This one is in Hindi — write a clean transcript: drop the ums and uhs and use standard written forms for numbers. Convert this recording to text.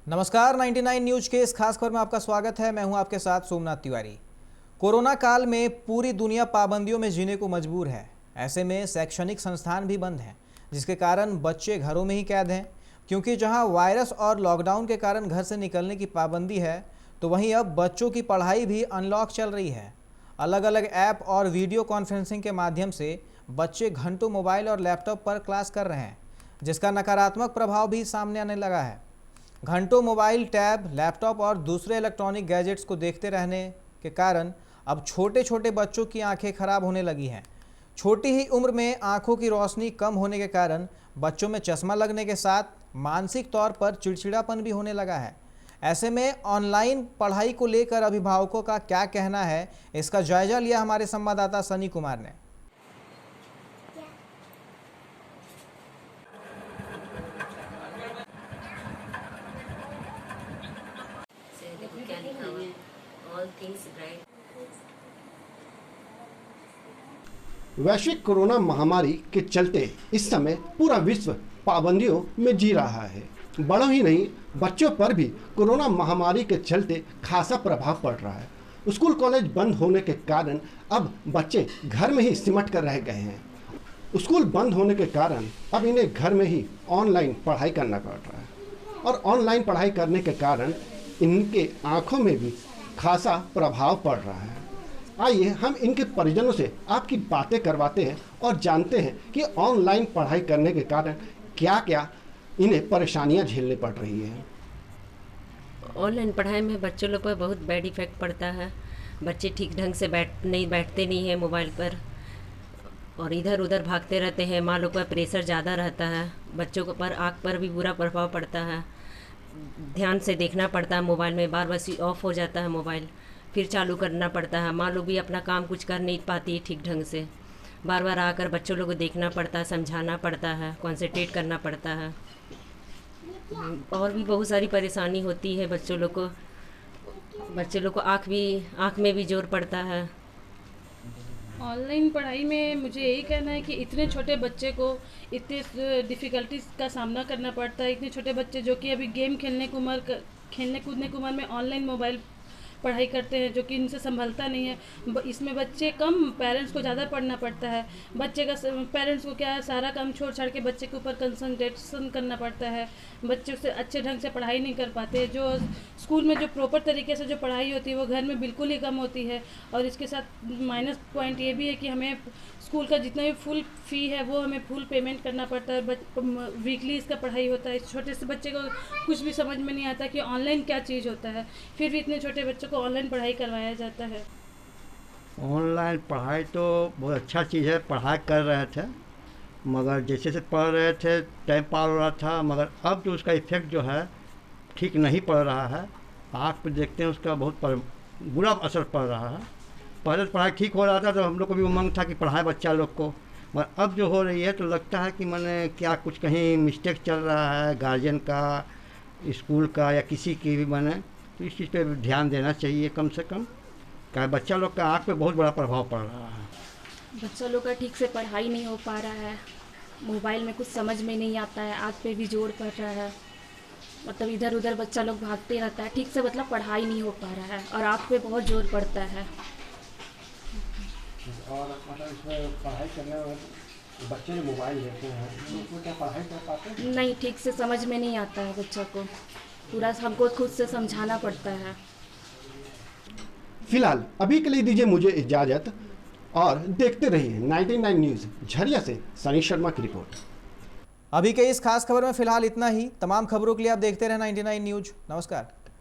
नमस्कार, 99 न्यूज के इस खास खबर में आपका स्वागत है। मैं हूं आपके साथ सोमनाथ तिवारी। कोरोना काल में पूरी दुनिया पाबंदियों में जीने को मजबूर है। ऐसे में शैक्षणिक संस्थान भी बंद हैं, जिसके कारण बच्चे घरों में ही कैद हैं। क्योंकि जहां वायरस और लॉकडाउन के कारण घर से निकलने की पाबंदी है, तो वहीं अब बच्चों की पढ़ाई भी अनलॉक चल रही है। अलग अलग ऐप और वीडियो कॉन्फ्रेंसिंग के माध्यम से बच्चे घंटों मोबाइल और लैपटॉप पर क्लास कर रहे हैं, जिसका नकारात्मक प्रभाव भी सामने आने लगा है। घंटों मोबाइल, टैब, लैपटॉप और दूसरे इलेक्ट्रॉनिक गैजेट्स को देखते रहने के कारण अब छोटे छोटे बच्चों की आंखें खराब होने लगी हैं। छोटी ही उम्र में आंखों की रोशनी कम होने के कारण बच्चों में चश्मा लगने के साथ मानसिक तौर पर चिड़चिड़ापन भी होने लगा है। ऐसे में ऑनलाइन पढ़ाई को लेकर अभिभावकों का क्या कहना है, इसका जायजा लिया हमारे संवाददाता सनी कुमार ने। क्या लिखा हुआ है? All things bright. वैश्विक कोरोना महामारी के चलते इस समय पूरा विश्व पाबंदियों में जी रहा है। बड़ों ही नहीं, बच्चों पर भी कोरोना महामारी के चलते खासा प्रभाव पड़ रहा है। स्कूल कॉलेज बंद होने के कारण अब बच्चे घर में ही सिमट कर रह गए हैं। स्कूल बंद होने के कारण अब इन्हें घर में ही ऑनलाइन पढ़ाई करना पड़ रहा है और ऑनलाइन पढ़ाई करने के कारण इनके आंखों में भी खासा प्रभाव पड़ रहा है। आइए हम इनके परिजनों से आपकी बातें करवाते हैं और जानते हैं कि ऑनलाइन पढ़ाई करने के कारण क्या क्या इन्हें परेशानियां झेलनी पड़ रही हैं। ऑनलाइन पढ़ाई में बच्चों लोग पर बहुत बैड इफेक्ट पड़ता है। बच्चे ठीक ढंग से बैठते नहीं हैं मोबाइल पर और इधर उधर भागते रहते हैं। माँ लोग पर प्रेशर ज़्यादा रहता है। बच्चों को पर आँख पर भी बुरा प्रभाव पड़ता है। ध्यान से देखना पड़ता है मोबाइल में, बार बार स्विच ऑफ हो जाता है मोबाइल, फिर चालू करना पड़ता है। माँ लोग भी अपना काम कुछ कर नहीं पाती ठीक ढंग से। बार बार आकर बच्चों लोग को देखना पड़ता है, समझाना पड़ता है, कॉन्सेंट्रेट करना पड़ता है। और भी बहुत सारी परेशानी होती है बच्चों लोग को। आँख में भी जोर पड़ता है। ऑनलाइन पढ़ाई में मुझे यही कहना है कि इतने छोटे बच्चे को इतने डिफ़िकल्टीज़ का सामना करना पड़ता है। इतने छोटे बच्चे जो कि अभी गेम खेलने कूदने की उम्र में ऑनलाइन मोबाइल पढ़ाई करते हैं, जो कि इनसे संभलता नहीं है। इसमें बच्चे कम, पेरेंट्स को ज़्यादा पढ़ना पड़ता है। पेरेंट्स को क्या है, सारा काम छोड़ छाड़ के बच्चे के ऊपर कंसंट्रेशन करना पड़ता है। बच्चे से अच्छे ढंग से पढ़ाई नहीं कर पाते। जो स्कूल में जो प्रॉपर तरीके से जो पढ़ाई होती है वो घर में बिल्कुल ही कम होती है। और इसके साथ माइनस पॉइंट ये भी है कि हमें स्कूल का जितना भी फुल फ़ी है वो हमें फुल पेमेंट करना पड़ता है। वीकली इसका पढ़ाई होता है। छोटे से बच्चे को कुछ भी समझ में नहीं आता कि ऑनलाइन क्या चीज़ होता है, फिर भी इतने छोटे बच्चों को ऑनलाइन पढ़ाई करवाया जाता है। ऑनलाइन पढ़ाई तो बहुत अच्छा चीज़ है। पढ़ाई कर रहे थे, मगर जैसे से पढ़ रहे थे टाइम पार हो रहा था, मगर अब जो उसका इफ़ेक्ट जो है ठीक नहीं पड़ रहा है। आँख पे देखते हैं उसका बहुत बुरा असर पड़ रहा है। पहले तो पढ़ाई ठीक हो रहा था तो हम लोग को भी उमंग था कि पढ़ाएं बच्चा लोग को, मगर अब जो हो रही है तो लगता है कि मैंने क्या कुछ कहीं मिस्टेक चल रहा है गार्जियन का, स्कूल का या किसी की भी। मैंने तो इस चीज़ पे ध्यान देना चाहिए कम से कम। क्या बच्चा लोग का आँख पे बहुत बड़ा प्रभाव पड़ रहा है। बच्चा लोग का ठीक से पढ़ाई नहीं हो पा रहा है। मोबाइल में कुछ समझ में नहीं आता है। आँख पे भी जोर पड़ रहा है। मतलब इधर उधर बच्चा लोग भागते रहता है। ठीक से मतलब पढ़ाई नहीं हो पा रहा है और आँख पे बहुत जोर पड़ता है। और मतलब इसमें पढ़ाई करने वाले बच्चे जो मोबाइल देखते हैं तो उसमें क्या पढ़ाई कर पाते हैं? नहीं, ठीक से समझ में नहीं आता है बच्चा को। पूरा हमको खुद से समझाना पड़ता है। फिलहाल अभी के लिए दीजिए मुझे इजाज़त और देखते रहिए 99 न्यूज़। झरिया से सनी शर्मा की रिपोर्ट। अभी के इस खास खबर में फिलहाल इतना ही। तमाम खबरों के लिए आप देखते रहें 99 न्यूज। नमस्कार।